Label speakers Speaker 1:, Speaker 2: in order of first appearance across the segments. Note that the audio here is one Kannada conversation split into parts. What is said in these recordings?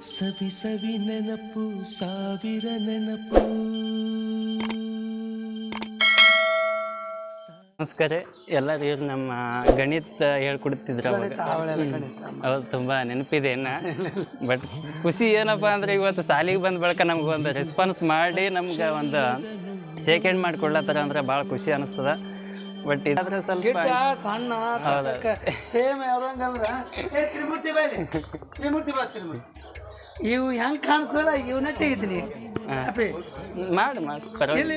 Speaker 1: ಸವಿ ಸವಿ ನೆನಪು ಸಾವಿರ ನೆನಪು.
Speaker 2: ನಮಸ್ಕಾರ ಎಲ್ಲರಿಗೂ. ನಮ್ಮ ಗಣಿತ ಹೇಳ್ಕೊಡ್ತಿದ್ರು ಅವ್ರು ತುಂಬ ನೆನಪಿದೆ ಇನ್ನು. ಬಟ್ ಖುಷಿ ಏನಪ್ಪ ಅಂದರೆ ಇವತ್ತು ಶಾಲೆಗೆ ಬಂದ ಬಳಿಕ ನಮ್ಗೆ ಒಂದು ರೆಸ್ಪಾನ್ಸ್ ಮಾಡಿ ನಮ್ಗೆ ಒಂದು ಶೇಕ್ ಮಾಡಿಕೊಡ್ಲತ್ತಾರ ಅಂದ್ರೆ ಭಾಳ ಖುಷಿ ಅನಿಸ್ತದ. ಬಟ್ ಇದಾದ್ರೆ ಸ್ವಲ್ಪ
Speaker 3: ಸಣ್ಣ ಸೇಮ್ ಯಾವಂಗಂದ್ರೆ ಇವು ಹೆಂಗೆ ಕಾಣಿಸ್ತಲ್ಲ ಇವನಟ್ಟೆ ಇದ್ದೀನಿ
Speaker 2: ಮಾಡಿ ಪರವಾಗಿಲ್ಲ.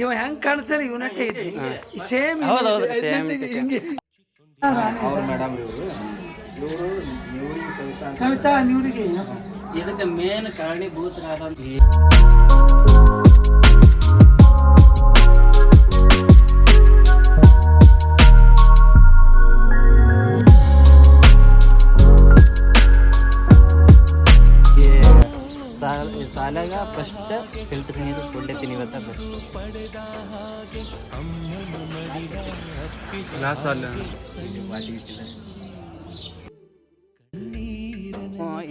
Speaker 3: ಇವ ಹೆಂಗೆ ಕಾಣಿಸ್ತಲ್ಲ ಇವನಟ್ಟೆ ಇದ್ದೀನಿ ಸೇಮ್.
Speaker 2: ಹೌದೌದು ಸೇಮ್.
Speaker 3: ಕವಿತಾ ನೀವ್ರಿಗೆ
Speaker 2: ಇದಕ್ಕೆ ಮೇನ್ ಕಾರಣೀಭೂತರಾದ ಶಾಲೆಗ ಫಸ್ಟ್ ಫಿಲ್ಟರ್ ನೀರು ಕೊಡ್ಲತ್ತೀನಿ ಇವತ್ತು ಬೆಸ್ಟ್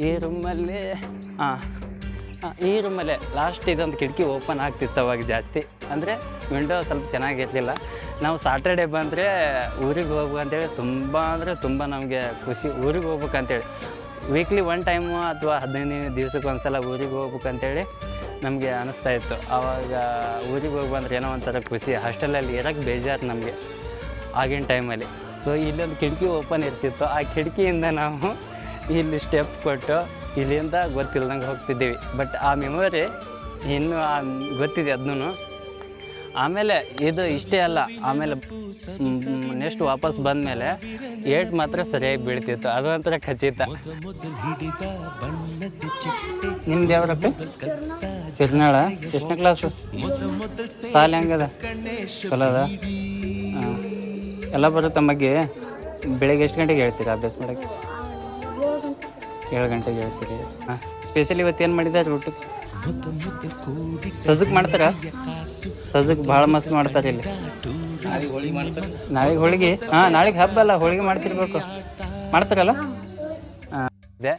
Speaker 2: ಈ ರೂಮಲ್ಲಿ ಈ ರೂಮಲ್ಲೇ ಲಾಸ್ಟ್ ಇದೊಂದು ಕಿಟಕಿ ಓಪನ್ ಆಗ್ತಿತ್ತು ಅವಾಗ ಜಾಸ್ತಿ. ಅಂದರೆ ವಿಂಡೋ ಸ್ವಲ್ಪ ಚೆನ್ನಾಗಿರಲಿಲ್ಲ. ನಾವು ಸಾಟರ್ಡೆ ಬಂದರೆ ಊರಿಗೆ ಹೋಗ್ಬೇಕಂತೇಳಿ ತುಂಬ ಅಂದರೆ ತುಂಬ ನಮಗೆ ಖುಷಿ. ಊರಿಗೆ ಹೋಗ್ಬೇಕಂತೇಳಿ ವೀಕ್ಲಿ ಒನ್ ಟೈಮು ಅಥವಾ 15 ದಿವ್ಸಕ್ಕೆ ಒಂದು ಸಲ ಊರಿಗೆ ಹೋಗ್ಬೇಕಂತೇಳಿ ನಮಗೆ ಅನ್ನಿಸ್ತಾಯಿತ್ತು. ಆವಾಗ ಊರಿಗೆ ಹೋಗಿ ಬಂದರೆ ಏನೋ ಒಂಥರ ಖುಷಿ. ಹಾಸ್ಟೆಲಲ್ಲಿ ಇರೋಕ್ಕೆ ಬೇಜಾರು ನಮಗೆ ಆಗಿನ ಟೈಮಲ್ಲಿ. ಸೊ ಇಲ್ಲೊಂದು ಕಿಟಕಿ ಓಪನ್ ಇರ್ತಿತ್ತು. ಆ ಕಿಟಕಿಯಿಂದ ನಾವು ಇಲ್ಲಿ ಸ್ಟೆಪ್ ಕೊಟ್ಟು ಇಲ್ಲಿಂದ ಗೊತ್ತಿಲ್ದಂಗೆ ಹೋಗ್ತಿದ್ದೀವಿ. ಬಟ್ ಆ ಮೆಮೊರಿ ಇನ್ನೂ ಗೊತ್ತಿದೆ ಅದನ್ನೂ. ಆಮೇಲೆ ಇದು ಇಷ್ಟೇ ಅಲ್ಲ, ಆಮೇಲೆ ನೆಕ್ಸ್ಟ್ ವಾಪಸ್ ಬಂದಮೇಲೆ ಏಟ್ ಮಾತ್ರ ಸರಿಯಾಗಿ ಬೀಳ್ತಿತ್ತು. ಅದು ಒಂಥರ ಖಚಿತ. ನಿಮ್ದು ಯಾವ್ರಪ್ಪ? ಸಿರ್ನಾಳ. ಎಷ್ಟನೇ ಕ್ಲಾಸು? ಸಾಲ ಹೆಂಗದ? ಚಲೋದ? ಹಾಂ, ಎಲ್ಲ ಬರುತ್ತೆ ಬಗ್ಗೆ. ಬೆಳಗ್ಗೆ ಎಷ್ಟು ಗಂಟೆಗೆ ಹೇಳ್ತೀರಾ ಅಭ್ಯಾಸ ಮಾಡೋಕ್ಕೆ? 7 ಗಂಟೆಗೆ ಹೇಳ್ತೀರಿ. ಹಾಂ, ಸ್ಪೆಷಲಿ ಇವತ್ತು ಏನು ಮಾಡಿದ್ದಾರೆ ಊಟಕ್ಕೆ? ಸಜ್ಜಕ್ಕೆ ಮಾಡ್ತಾರಾ? ಸಜ್ಜಕ್ಕೆ ಭಾಳ ಮಸ್ತ್ ಮಾಡ್ತಾರೆ ಇಲ್ಲಿ. ನಾಳೆಗೆ ಹೋಳಿಗೆ? ಹಾಂ, ನಾಳೆಗೆ ಹಬ್ಬ ಅಲ್ಲ, ಹೋಳಿಗೆ ಮಾಡ್ತಿರ್ಬೇಕು. ಮಾಡ್ತಾರಲ್ಲ? ಹಾಂ, ಇದೆ.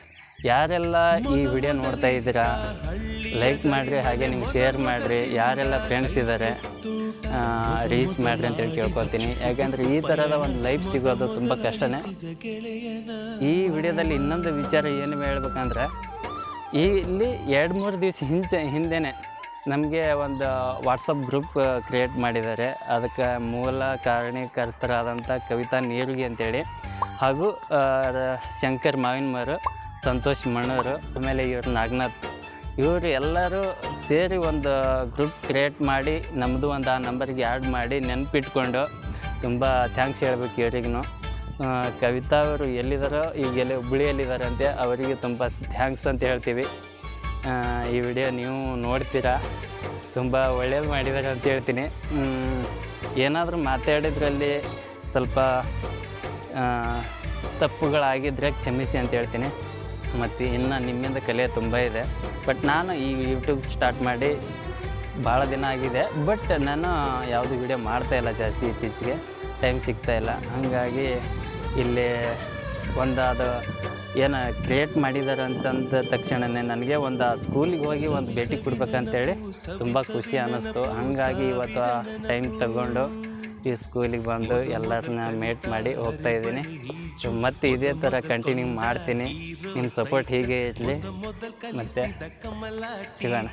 Speaker 2: ಯಾರೆಲ್ಲ ಈ ವಿಡಿಯೋ ನೋಡ್ತಾ ಇದ್ದೀರಾ ಲೈಕ್ ಮಾಡಿರಿ, ಹಾಗೆ ನಿಮ್ಗೆ ಶೇರ್ ಮಾಡಿರಿ. ಯಾರೆಲ್ಲ ಫ್ರೆಂಡ್ಸ್ ಇದ್ದಾರೆ ರೀಚ್ ಮಾಡಿರಿ ಅಂತೇಳಿ ಕೇಳ್ಕೊತೀನಿ. ಯಾಕೆಂದರೆ ಈ ಥರದ ಒಂದು ಲೈಫ್ ಸಿಗೋದು ತುಂಬ ಕಷ್ಟನೇ. ಈ ವಿಡಿಯೋದಲ್ಲಿ ಇನ್ನೊಂದು ವಿಚಾರ ಏನು ಹೇಳ್ಬೇಕಂದ್ರೆ, ಇಲ್ಲಿ 2-3 ದಿವಸ ಹಿಂದೆನೇ ನಮಗೆ ಒಂದು ವಾಟ್ಸಪ್ ಗ್ರೂಪ್ ಕ್ರಿಯೇಟ್ ಮಾಡಿದ್ದಾರೆ. ಅದಕ್ಕೆ ಮೂಲ ಕಾರಣೀಕರ್ತರಾದಂಥ ಕವಿತಾ ನೀರುಗಿ ಅಂತೇಳಿ, ಹಾಗೂ ಶಂಕರ್ ಮಾವಿನಮರು, ಸಂತೋಷ್ ಮಣ್ಣೂರು, ಆಮೇಲೆ ಇವ್ರು ನಾಗನಾಥ್, ಇವರು ಎಲ್ಲರೂ ಸೇರಿ ಒಂದು ಗ್ರೂಪ್ ಕ್ರಿಯೇಟ್ ಮಾಡಿ ನಮ್ಮದು ಒಂದು ಆ ನಂಬರ್ಗೆ ಆ್ಯಡ್ ಮಾಡಿ ನೆನಪಿಟ್ಕೊಂಡು ತುಂಬ ಥ್ಯಾಂಕ್ಸ್ ಹೇಳ್ಬೇಕು ಇವರಿಗೂ. ಕವಿತಾ ಅವರು ಎಲ್ಲಿದ್ದಾರೋ ಈಗೆಲ್ಲ ಹುಬ್ಬಳ್ಳಿಯಲ್ಲಿದ್ದಾರೆ ಅಂತೆ, ಅವರಿಗೆ ತುಂಬ ಥ್ಯಾಂಕ್ಸ್ ಅಂತ ಹೇಳ್ತೀವಿ. ಈ ವಿಡಿಯೋ ನೀವು ನೋಡ್ತೀರಾ, ತುಂಬ ಒಳ್ಳೇದು ಮಾಡಿದ್ದಾರೆ ಅಂತ ಹೇಳ್ತೀನಿ. ಏನಾದರೂ ಮಾತಾಡಿದ್ರಲ್ಲಿ ಸ್ವಲ್ಪ ತಪ್ಪುಗಳಾಗಿದ್ದರೆ ಕ್ಷಮಿಸಿ ಅಂತ ಹೇಳ್ತೀನಿ. ಮತ್ತು ಇನ್ನು ನಿಮ್ಮಿಂದ ಕಲಿಯೋ ತುಂಬ ಇದೆ. ಬಟ್ ನಾನು ಈ ಯೂಟ್ಯೂಬ್ ಸ್ಟಾರ್ಟ್ ಮಾಡಿ ಭಾಳ ದಿನ ಆಗಿದೆ. ಬಟ್ ನಾನು ಯಾವುದು ವಿಡಿಯೋ ಮಾಡ್ತಾಯಿಲ್ಲ ಜಾಸ್ತಿ, ಇತ್ತೀಚೆಗೆ ಟೈಮ್ ಸಿಗ್ತಾಯಿಲ್ಲ. ಹಾಗಾಗಿ ಇಲ್ಲಿ ಒಂದು ಅದು ಏನು ಕ್ರಿಯೇಟ್ ಮಾಡಿದ್ದಾರೆ ಅಂತಂದ ತಕ್ಷಣವೇ ನನಗೆ ಒಂದು ಸ್ಕೂಲಿಗೆ ಹೋಗಿ ಒಂದು ಭೇಟಿ ಕೊಡ್ಬೇಕಂತೇಳಿ ತುಂಬ ಖುಷಿ ಅನ್ನಿಸ್ತು. ಹಾಗಾಗಿ ಇವತ್ತು ಟೈಮ್ ತಗೊಂಡು ಈ ಸ್ಕೂಲಿಗೆ ಬಂದು ಎಲ್ಲರನ್ನ ಮೇಟ್ ಮಾಡಿ ಹೋಗ್ತಾಯಿದ್ದೀನಿ. ಸೊ ಮತ್ತು ಇದೇ ಥರ ಕಂಟಿನ್ಯೂ ಮಾಡ್ತೀನಿ. ನಿಮ್ಮ ಸಪೋರ್ಟ್ ಹೀಗೆ ಇರಲಿ. ಮತ್ತು ಸಿಗೋಣ.